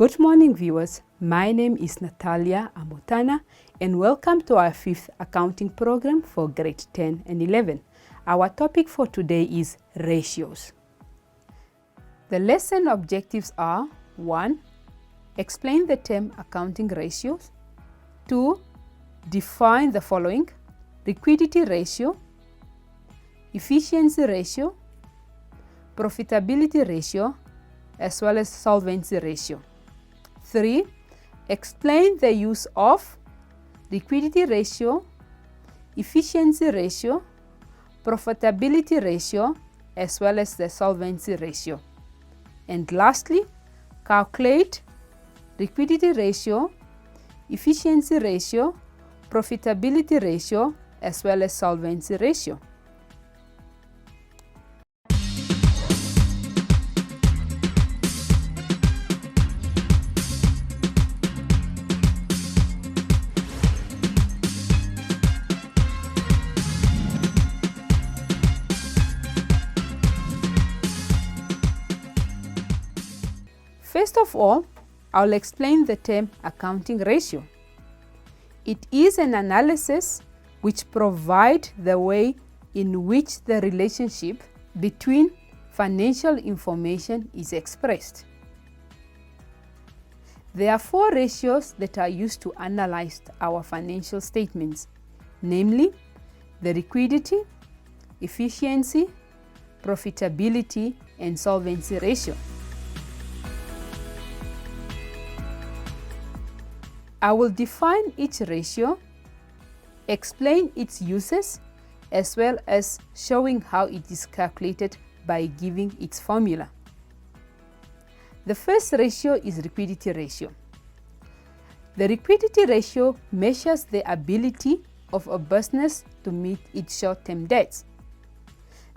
Good morning, viewers. My name is Natalia Amotana and welcome to our 5th accounting program for grade 10 and 11. Our topic for today is ratios. The lesson objectives are 1. Explain the term accounting ratios. 2. Define the following: liquidity ratio, efficiency ratio, profitability ratio, as well as solvency ratio. 3. Explain the use of liquidity ratio, efficiency ratio, profitability ratio, as well as the solvency ratio. And lastly, calculate liquidity ratio, efficiency ratio, profitability ratio, as well as solvency ratio. First of all, I'll explain the term accounting ratio. It is an analysis which provides the way in which the relationship between financial information is expressed. There are 4 ratios that are used to analyze our financial statements, namely the liquidity, efficiency, profitability, and solvency ratio. I will define each ratio, explain its uses, as well as showing how it is calculated by giving its formula. The first ratio is liquidity ratio. The liquidity ratio measures the ability of a business to meet its short-term debts.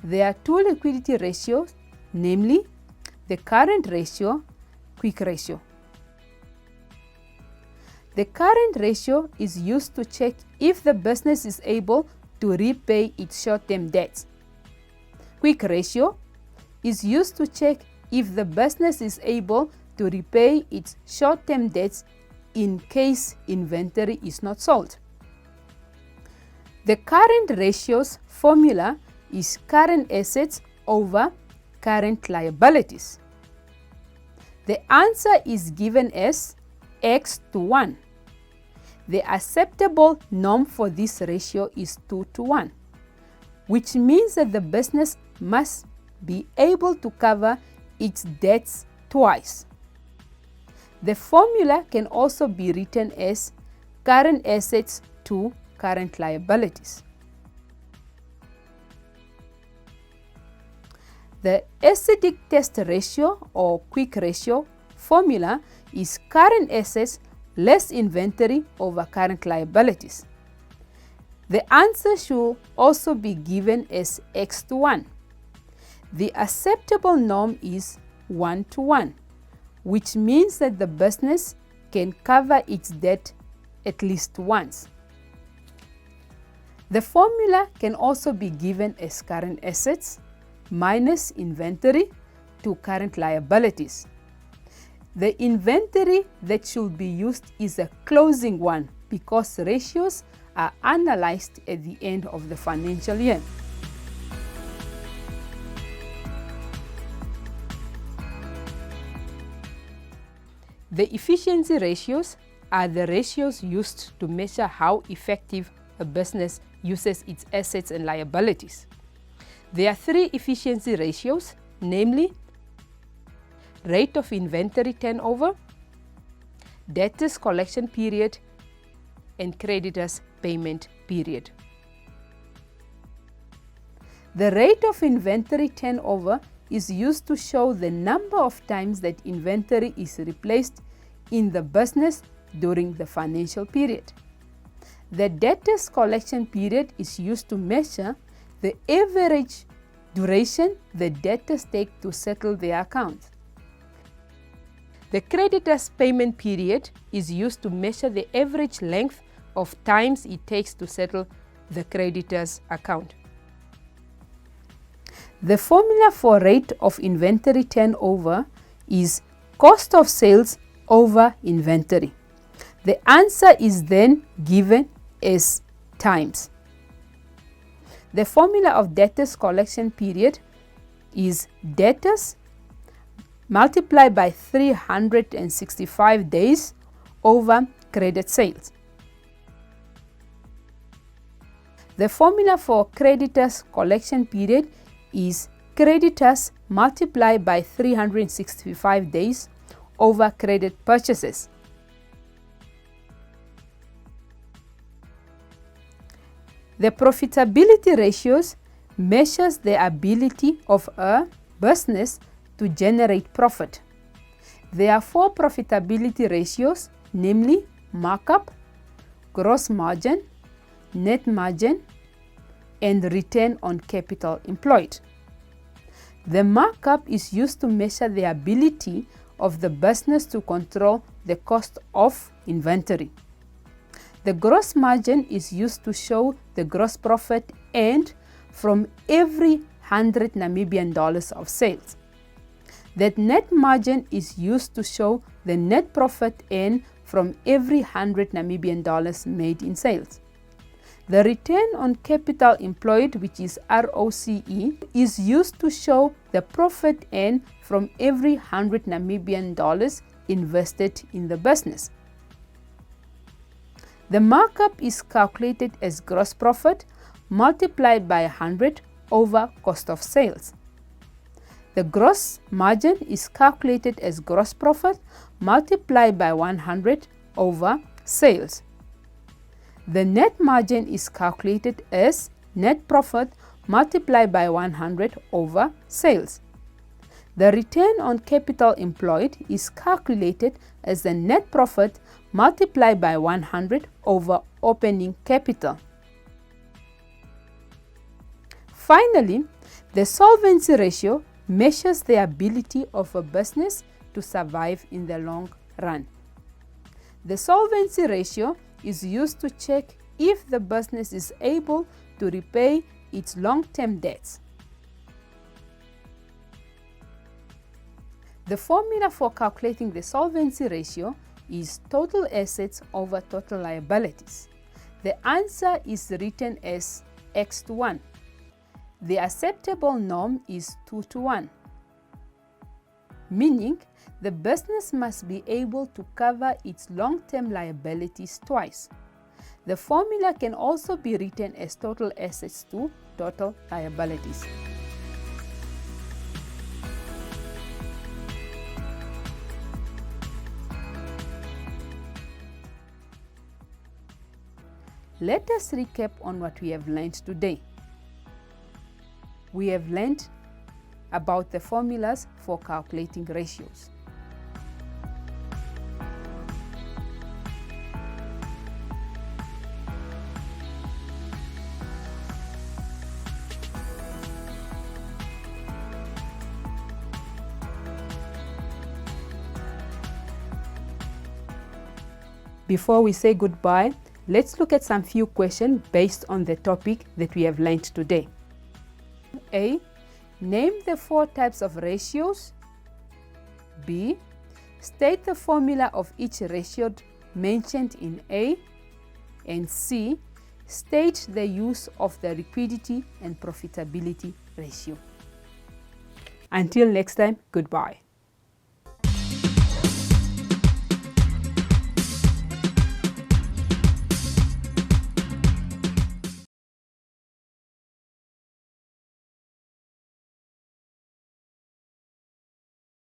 There are 2 liquidity ratios, namely the current ratio, quick ratio. The current ratio is used to check if the business is able to repay its short-term debts. Quick ratio is used to check if the business is able to repay its short-term debts in case inventory is not sold. The current ratio's formula is current assets over current liabilities. The answer is given as X to 1. The acceptable norm for this ratio is 2 to 1, which means that the business must be able to cover its debts twice. The formula can also be written as current assets to current liabilities. The acidic test ratio or quick ratio formula is current assets less inventory over current liabilities. The answer should also be given as X to 1. The acceptable norm is 1 to 1, which means that the business can cover its debt at least once. The formula can also be given as current assets minus inventory to current liabilities. The inventory that should be used is a closing one because ratios are analyzed at the end of the financial year. The efficiency ratios are the ratios used to measure how effective a business uses its assets and liabilities. There are 3 efficiency ratios, namely rate of inventory turnover, debtors collection period, and creditors payment period. The rate of inventory turnover is used to show the number of times that inventory is replaced in the business during the financial period. The debtors collection period is used to measure the average duration the debtors take to settle their account. The creditor's payment period is used to measure the average length of times it takes to settle the creditor's account. The formula for rate of inventory turnover is cost of sales over inventory. The answer is then given as times. The formula of debtors collection period is debtors multiplied by 365 days over credit sales. The formula for creditors collection period is creditors multiplied by 365 days over credit purchases. The profitability ratios measures the ability of a business to generate profit. There are 4 profitability ratios, namely markup, gross margin, net margin, and return on capital employed. The markup is used to measure the ability of the business to control the cost of inventory. The gross margin is used to show the gross profit earned from every 100 Namibian dollars of sales. That net margin is used to show the net profit earned from every 100 Namibian dollars made in sales. The return on capital employed, which is ROCE, is used to show the profit earned from every 100 Namibian dollars invested in the business. The markup is calculated as gross profit multiplied by 100 over cost of sales. The gross margin is calculated as gross profit multiplied by 100 over sales. The net margin is calculated as net profit multiplied by 100 over sales. The return on capital employed is calculated as the net profit multiplied by 100 over opening capital. Finally, the solvency ratio measures the ability of a business to survive in the long run. The solvency ratio is used to check if the business is able to repay its long-term debts. The formula for calculating the solvency ratio is total assets over total liabilities. The answer is written as X to 1. The acceptable norm is 2 to 1, meaning the business must be able to cover its long-term liabilities twice. The formula can also be written as total assets to total liabilities. Let us recap on what we have learned today. We have learned about the formulas for calculating ratios. Before we say goodbye, let's look at some few questions based on the topic that we have learned today. A. Name the 4 types of ratios. B. State the formula of each ratio mentioned in A. And C. State the use of the liquidity and profitability ratio. Until next time, goodbye.